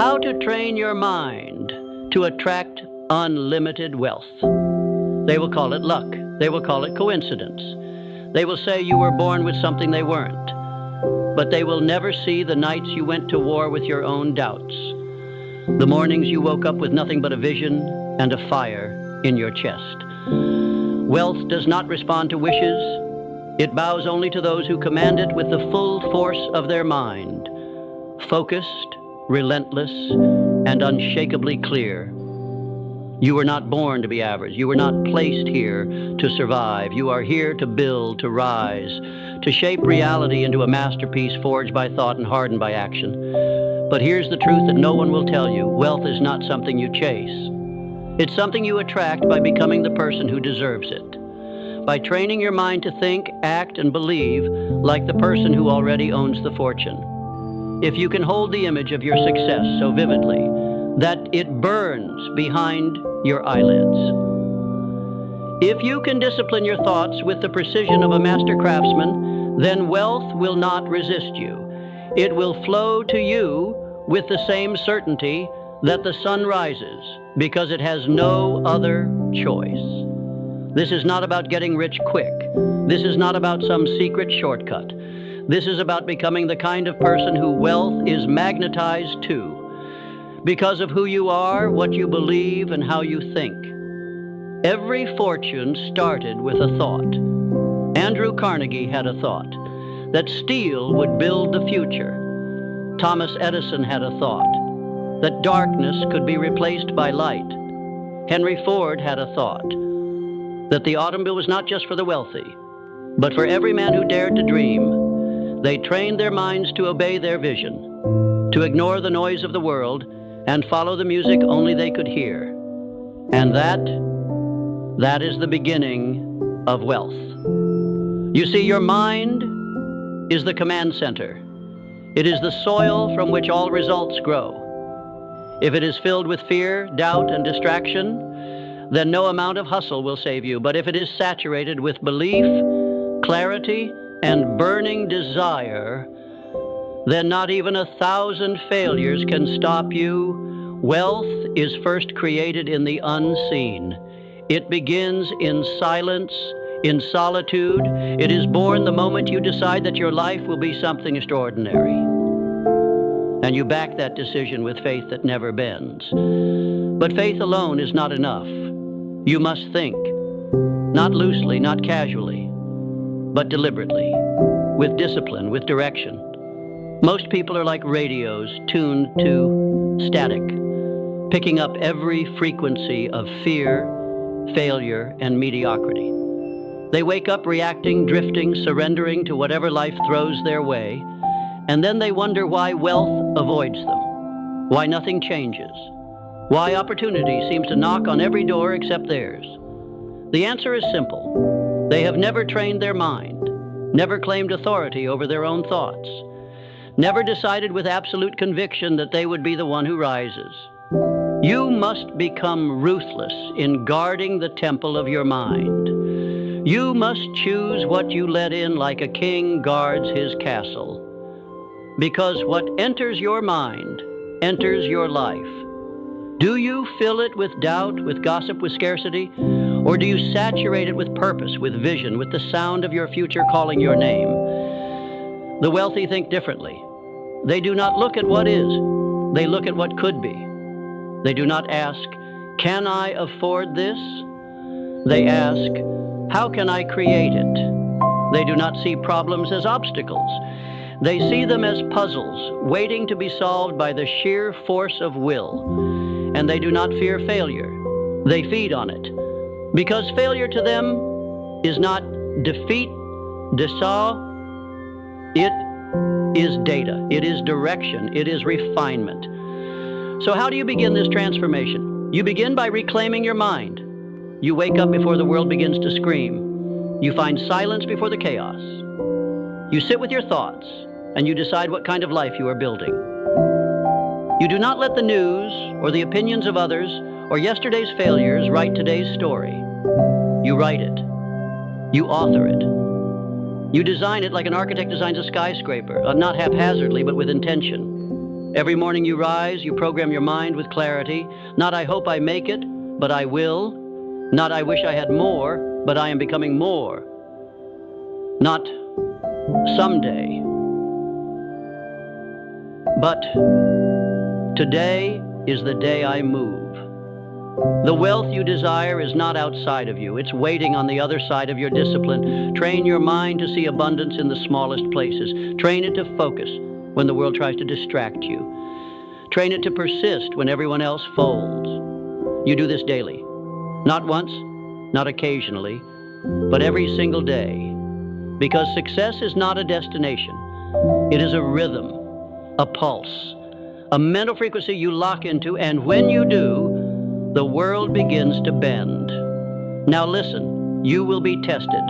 How to train your mind to attract unlimited wealth. They will call it luck. They will call it coincidence. They will say you were born with something they weren't. But they will never see the nights you went to war with your own doubts, the mornings you woke up with nothing but a vision and a fire in your chest. Wealth does not respond to wishes. It bows only to those who command it with the full force of their mind, focused, relentless, and unshakably clear. You were not born to be average. You were not placed here to survive. You are here to build, to rise, to shape reality into a masterpiece forged by thought and hardened by action. But here's the truth that no one will tell you. Wealth is not something you chase. It's something you attract by becoming the person who deserves it, by training your mind to think, act, and believe like the person who already owns the fortune. If you can hold the image of your success so vividly that it burns behind your eyelids, if you can discipline your thoughts with the precision of a master craftsman, then wealth will not resist you. It will flow to you with the same certainty that the sun rises, because it has no other choice. This is not about getting rich quick. This is not about some secret shortcut. This is about becoming the kind of person who wealth is magnetized to, because of who you are, what you believe, and how you think. Every fortune started with a thought. Andrew Carnegie had a thought that steel would build the future. Thomas Edison had a thought that darkness could be replaced by light. Henry Ford had a thought that the automobile was not just for the wealthy, but for every man who dared to dream. They trained their minds to obey their vision, to ignore the noise of the world, and follow the music only they could hear. And that is the beginning of wealth. You see, your mind is the command center. It is the soil from which all results grow. If it is filled with fear, doubt, and distraction, then no amount of hustle will save you. But if it is saturated with belief, clarity, and burning desire, then not even 1,000 failures can stop you. Wealth is first created in the unseen. It begins in silence, in solitude. It is born the moment you decide that your life will be something extraordinary. And you back that decision with faith that never bends. But faith alone is not enough. You must think, not loosely, not casually, but deliberately, with discipline, with direction. Most people are like radios tuned to static, picking up every frequency of fear, failure, and mediocrity. They wake up reacting, drifting, surrendering to whatever life throws their way, and then they wonder why wealth avoids them, why nothing changes, why opportunity seems to knock on every door except theirs. The answer is simple. They have never trained their mind, never claimed authority over their own thoughts, never decided with absolute conviction that they would be the one who rises. You must become ruthless in guarding the temple of your mind. You must choose what you let in like a king guards his castle. Because what enters your mind enters your life. Do you fill it with doubt, with gossip, with scarcity? Or do you saturate it with purpose, with vision, with the sound of your future calling your name? The wealthy think differently. They do not look at what is. They look at what could be. They do not ask, can I afford this? They ask, how can I create it? They do not see problems as obstacles. They see them as puzzles, waiting to be solved by the sheer force of will. And they do not fear failure. They feed on it. Because failure to them is not defeat, it is data, it is direction, it is refinement. So how do you begin this transformation? You begin by reclaiming your mind. You wake up before the world begins to scream. You find silence before the chaos. You sit with your thoughts, and you decide what kind of life you are building. You do not let the news or the opinions of others or yesterday's failures write today's story. You write it. You author it. You design it like an architect designs a skyscraper, not haphazardly, but with intention. Every morning you rise, you program your mind with clarity. Not I hope I make it, but I will. Not I wish I had more, but I am becoming more. Not someday, but today is the day I move. The wealth you desire is not outside of you. It's waiting on the other side of your discipline. Train your mind to see abundance in the smallest places. Train it to focus when the world tries to distract you. Train it to persist when everyone else folds. You do this daily. Not once, not occasionally, but every single day. Because success is not a destination. It is a rhythm, a pulse, a mental frequency you lock into, and when you do, the world begins to bend. Now listen, you will be tested.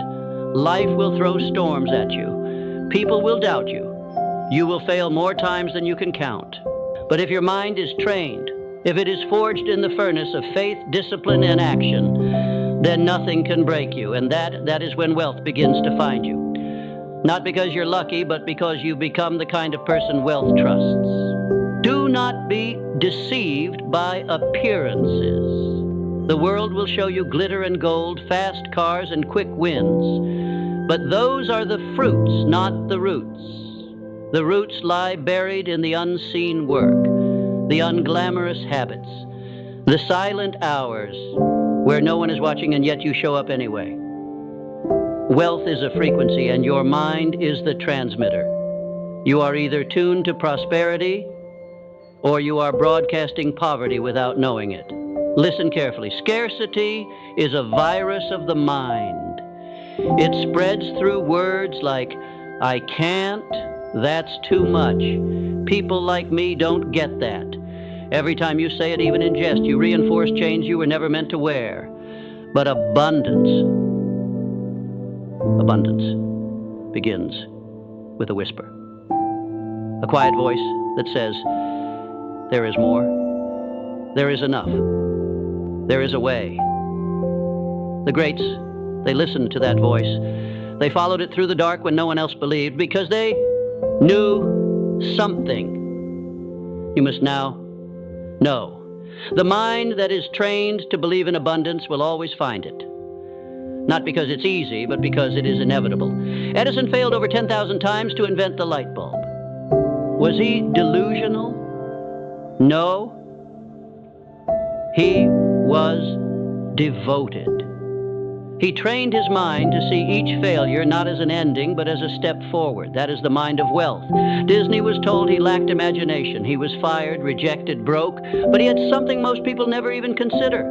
Life will throw storms at you. People will doubt you. You will fail more times than you can count. But if your mind is trained, if it is forged in the furnace of faith, discipline, and action, then nothing can break you, and that is when wealth begins to find you. Not because you're lucky, but because you've become the kind of person wealth trusts. Do not be deceived by appearances. The world will show you glitter and gold, fast cars, and quick wins. But those are the fruits, not the roots. The roots lie buried in the unseen work, the unglamorous habits, the silent hours where no one is watching and yet you show up anyway. Wealth is a frequency, and your mind is the transmitter. You are either tuned to prosperity or you are broadcasting poverty without knowing it. Listen carefully. Scarcity is a virus of the mind. It spreads through words like, I can't, that's too much. People like me don't get that. Every time you say it, even in jest, you reinforce chains you were never meant to wear. But abundance begins with a whisper. A quiet voice that says, there is more. There is enough. There is a way. The greats, they listened to that voice. They followed it through the dark when no one else believed, because they knew something. You must now know. The mind that is trained to believe in abundance will always find it. Not because it's easy, but because it is inevitable. Edison failed over 10,000 times to invent the light bulb. Was he delusional? No. He was devoted. He trained his mind to see each failure not as an ending, but as a step forward. That is the mind of wealth. Disney was told he lacked imagination. He was fired, rejected, broke, but he had something most people never even consider.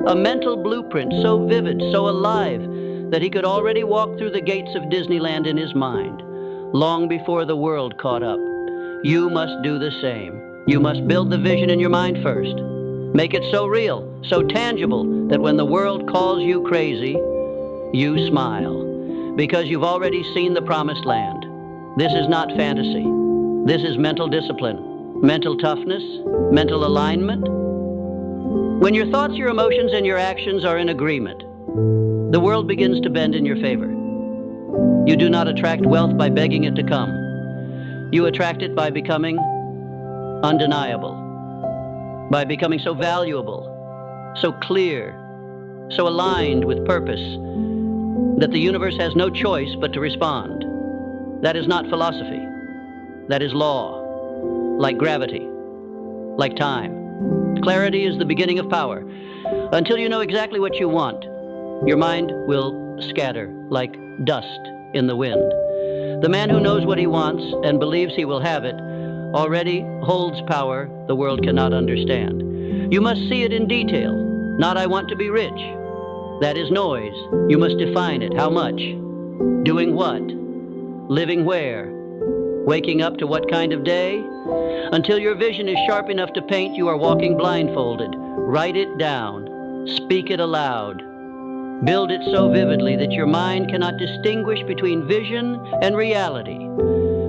A mental blueprint so vivid, so alive, that he could already walk through the gates of Disneyland in his mind, long before the world caught up. You must do the same. You must build the vision in your mind first. Make it so real, so tangible, that when the world calls you crazy, you smile, because you've already seen the promised land. This is not fantasy. This is mental discipline, mental toughness, mental alignment. When your thoughts, your emotions, and your actions are in agreement, the world begins to bend in your favor. You do not attract wealth by begging it to come. You attract it by becoming undeniable, by becoming so valuable, so clear, so aligned with purpose, that the universe has no choice but to respond. That is not philosophy. That is law, like gravity, like time. Clarity is the beginning of power. Until you know exactly what you want, your mind will scatter like dust in the wind. The man who knows what he wants and believes he will have it already holds power the world cannot understand. You must see it in detail, not I want to be rich. That is noise. You must define it. How much? Doing what? Living where? Waking up to what kind of day? Until your vision is sharp enough to paint, you are walking blindfolded. Write it down. Speak it aloud. Build it so vividly that your mind cannot distinguish between vision and reality.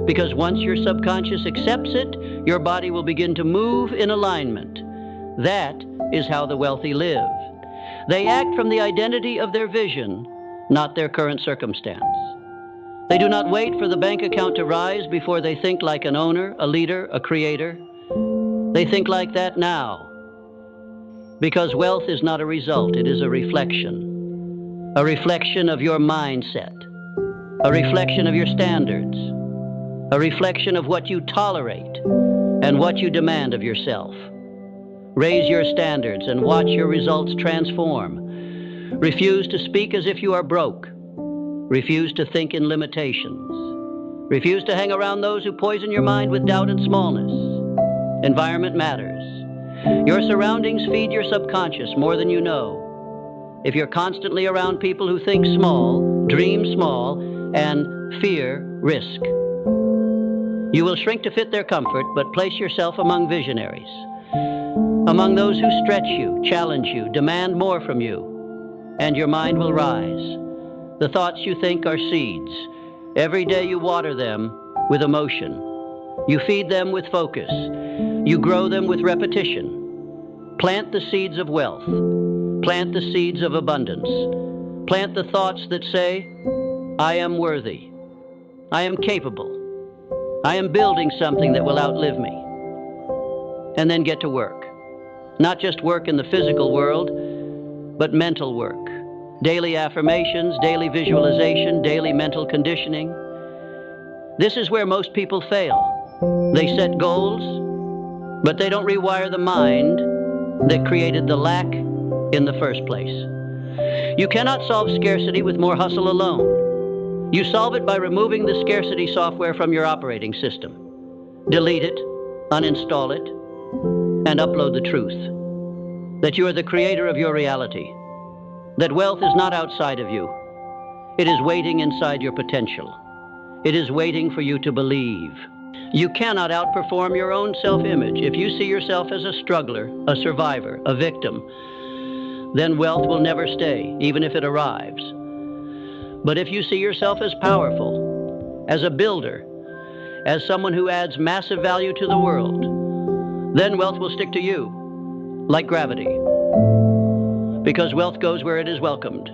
Because once your subconscious accepts it, your body will begin to move in alignment. That is how the wealthy live. They act from the identity of their vision, not their current circumstance. They do not wait for the bank account to rise before they think like an owner, a leader, a creator. They think like that now. Because wealth is not a result, it is a reflection. A reflection of your mindset. A reflection of your standards. A reflection of what you tolerate and what you demand of yourself. Raise your standards and watch your results transform. Refuse to speak as if you are broke. Refuse to think in limitations. Refuse to hang around those who poison your mind with doubt and smallness. Environment matters. Your surroundings feed your subconscious more than you know. If you're constantly around people who think small, dream small, and fear risk, you will shrink to fit their comfort, but place yourself among visionaries, among those who stretch you, challenge you, demand more from you, and your mind will rise. The thoughts you think are seeds. Every day you water them with emotion. You feed them with focus. You grow them with repetition. Plant the seeds of wealth. Plant the seeds of abundance. Plant the thoughts that say, I am worthy. I am capable. I am building something that will outlive me. And then get to work. Not just work in the physical world, but mental work. Daily affirmations, daily visualization, daily mental conditioning. This is where most people fail. They set goals, but they don't rewire the mind that created the lack in the first place. You cannot solve scarcity with more hustle alone. You solve it by removing the scarcity software from your operating system. Delete it, uninstall it, and upload the truth. That you are the creator of your reality. That wealth is not outside of you. It is waiting inside your potential. It is waiting for you to believe. You cannot outperform your own self-image. If you see yourself as a struggler, a survivor, a victim, then wealth will never stay, even if it arrives. But if you see yourself as powerful, as a builder, as someone who adds massive value to the world, then wealth will stick to you, like gravity. Because wealth goes where it is welcomed,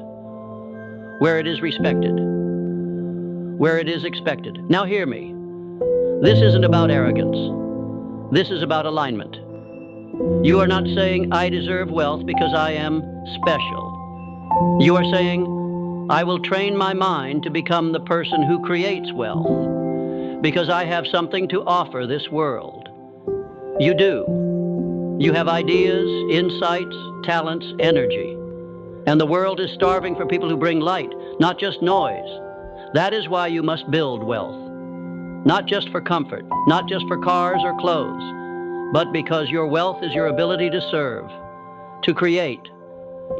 where it is respected, where it is expected. Now hear me. This isn't about arrogance. This is about alignment. You are not saying, I deserve wealth because I am special. You are saying, I will train my mind to become the person who creates wealth because I have something to offer this world. You do. You have ideas, insights, talents, energy. And the world is starving for people who bring light, not just noise. That is why you must build wealth. Not just for comfort, not just for cars or clothes, but because your wealth is your ability to serve, to create,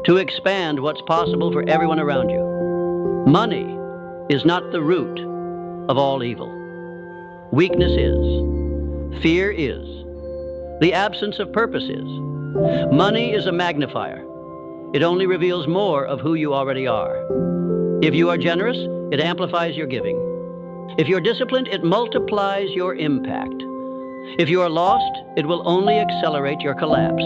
to expand what's possible for everyone around you. Money is not the root of all evil. Weakness is. Fear is. The absence of purpose is. Money is a magnifier. It only reveals more of who you already are. If you are generous, it amplifies your giving. If you're disciplined, it multiplies your impact. If you are lost, it will only accelerate your collapse.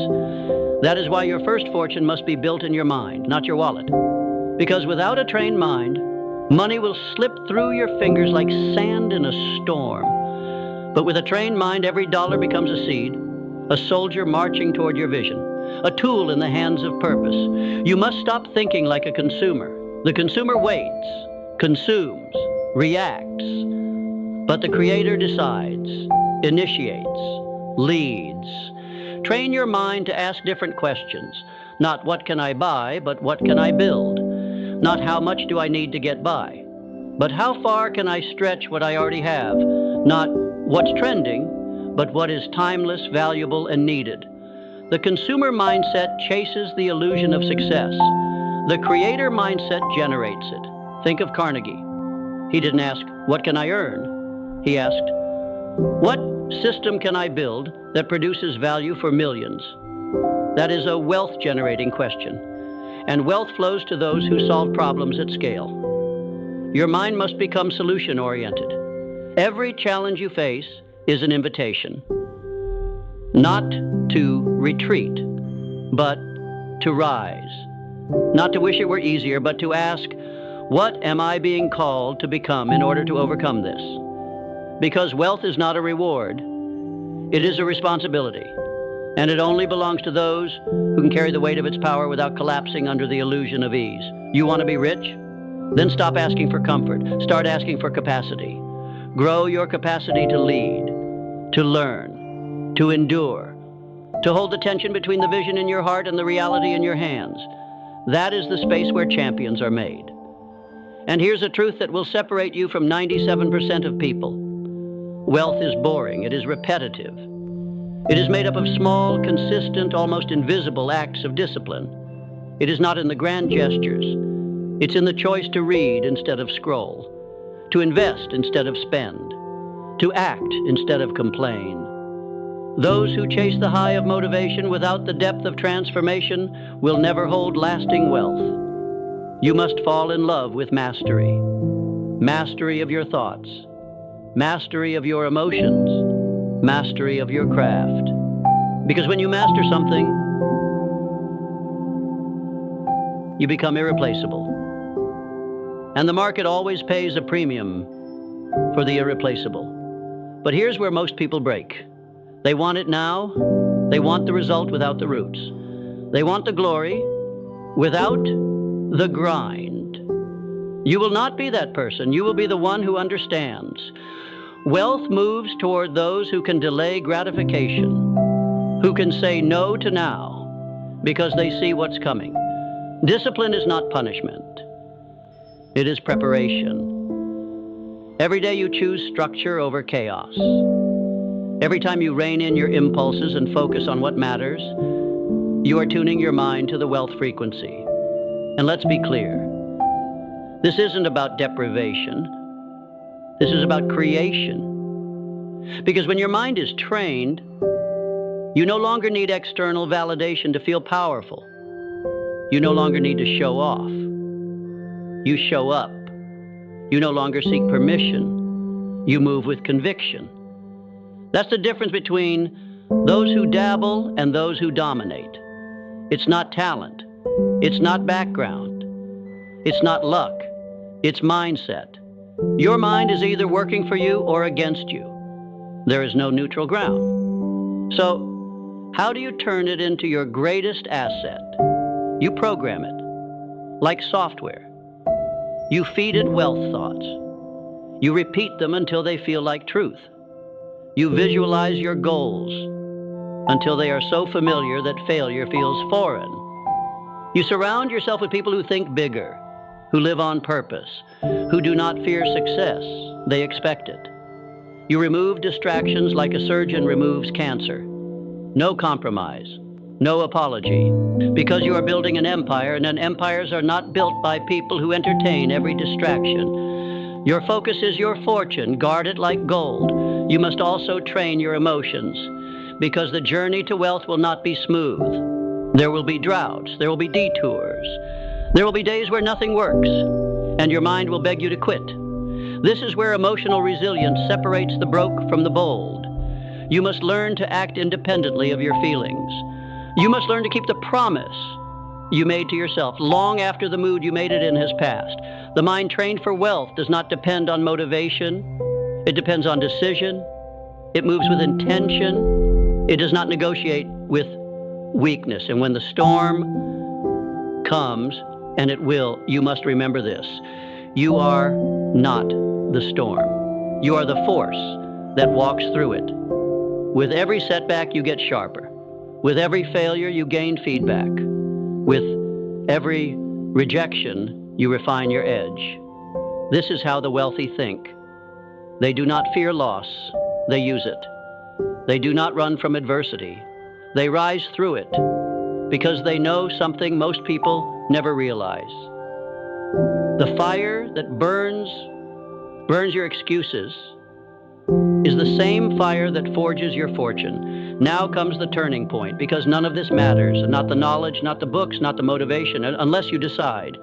That is why your first fortune must be built in your mind, not your wallet. Because without a trained mind, money will slip through your fingers like sand in a storm. But with a trained mind, every dollar becomes a seed, a soldier marching toward your vision, a tool in the hands of purpose. You must stop thinking like a consumer. The consumer waits, consumes, reacts, but the creator decides, initiates, leads. Train your mind to ask different questions. Not what can I buy, but what can I build? Not how much do I need to get by, but how far can I stretch what I already have? Not what's trending, but what is timeless, valuable, and needed. The consumer mindset chases the illusion of success. The creator mindset generates it. Think of Carnegie. He didn't ask, what can I earn? He asked, what system can I build that produces value for millions? That is a wealth-generating question. And wealth flows to those who solve problems at scale. Your mind must become solution-oriented. Every challenge you face is an invitation. Not to retreat, but to rise. Not to wish it were easier, but to ask, what am I being called to become in order to overcome this? Because wealth is not a reward, it is a responsibility. And it only belongs to those who can carry the weight of its power without collapsing under the illusion of ease. You want to be rich? Then stop asking for comfort. Start asking for capacity. Grow your capacity to lead, to learn, to endure, to hold the tension between the vision in your heart and the reality in your hands. That is the space where champions are made. And here's a truth that will separate you from 97% of people. Wealth is boring. It is repetitive. It is made up of small, consistent, almost invisible acts of discipline. It is not in the grand gestures. It's in the choice to read instead of scroll, to invest instead of spend, to act instead of complain. Those who chase the high of motivation without the depth of transformation will never hold lasting wealth. You must fall in love with mastery. Mastery of your thoughts, mastery of your emotions, mastery of your craft. Because when you master something, you become irreplaceable. And the market always pays a premium for the irreplaceable. But here's where most people break. They want it now. They want the result without the roots. They want the glory without the grind. You will not be that person. You will be the one who understands. Wealth moves toward those who can delay gratification, who can say no to now because they see what's coming. Discipline is not punishment. It is preparation. Every day you choose structure over chaos. Every time you rein in your impulses and focus on what matters, you are tuning your mind to the wealth frequency. And let's be clear, this isn't about deprivation. This is about creation. Because when your mind is trained, you no longer need external validation to feel powerful. You no longer need to show off. You show up. You no longer seek permission. You move with conviction. That's the difference between those who dabble and those who dominate. It's not talent. It's not background. It's not luck. It's mindset. Your mind is either working for you or against you. There is no neutral ground. So, how do you turn it into your greatest asset? You program it, like software. You feed it wealth thoughts. You repeat them until they feel like truth. You visualize your goals until they are so familiar that failure feels foreign. You surround yourself with people who think bigger, who live on purpose, who do not fear success. They expect it. You remove distractions like a surgeon removes cancer. No compromise, no apology, because you are building an empire, and empires are not built by people who entertain every distraction. Your focus is your fortune. Guard it like gold. You must also train your emotions, because the journey to wealth will not be smooth. There will be droughts. There will be detours. There will be days where nothing works, and your mind will beg you to quit. This is where emotional resilience separates the broke from the bold. You must learn to act independently of your feelings. You must learn to keep the promise you made to yourself long after the mood you made it in has passed. The mind trained for wealth does not depend on motivation. It depends on decision. It moves with intention. It does not negotiate with weakness. And when the storm comes, and it will, you must remember this. You are not the storm. You are the force that walks through it. With every setback, you get sharper. With every failure, you gain feedback. With every rejection, you refine your edge. This is how the wealthy think. They do not fear loss. They use it. They do not run from adversity. They rise through it because they know something most people never realize. The fire that burns your excuses is the same fire that forges your fortune. Now comes the turning point, because none of this matters. Not the knowledge, not the books, not the motivation, unless you decide.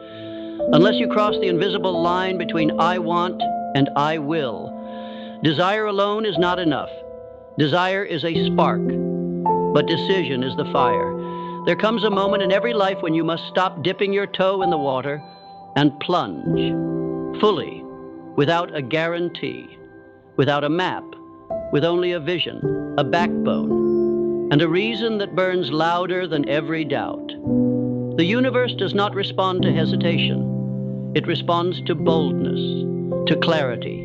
Unless you cross the invisible line between I want and I will. Desire alone is not enough. Desire is a spark, but decision is the fire. There comes a moment in every life when you must stop dipping your toe in the water and plunge fully, without a guarantee, without a map, with only a vision, a backbone. and a reason that burns louder than every doubt. The universe does not respond to hesitation. It responds to boldness, to clarity,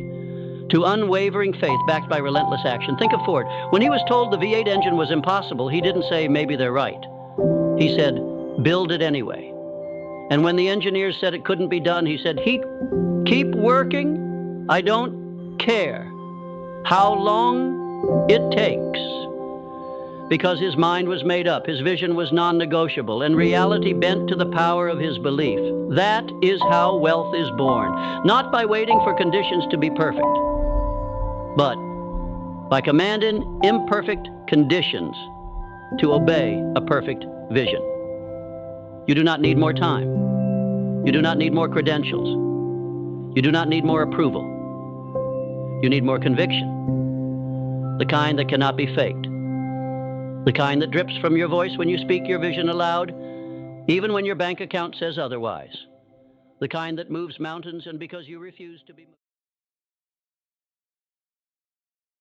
to unwavering faith backed by relentless action. Think of Ford. When he was told the V8 engine was impossible, he didn't say, maybe they're right. He said, build it anyway. And when the engineers said it couldn't be done, he said, keep working. I don't care how long it takes. Because his mind was made up, his vision was non-negotiable, and reality bent to the power of his belief. That is how wealth is born, not by waiting for conditions to be perfect, but by commanding imperfect conditions to obey a perfect vision. You do not need more time. You do not need more credentials. You do not need more approval. You need more conviction, the kind that cannot be faked, the kind that drips from your voice when you speak your vision aloud, even when your bank account says otherwise, the kind that moves mountains and because you refuse to be moved.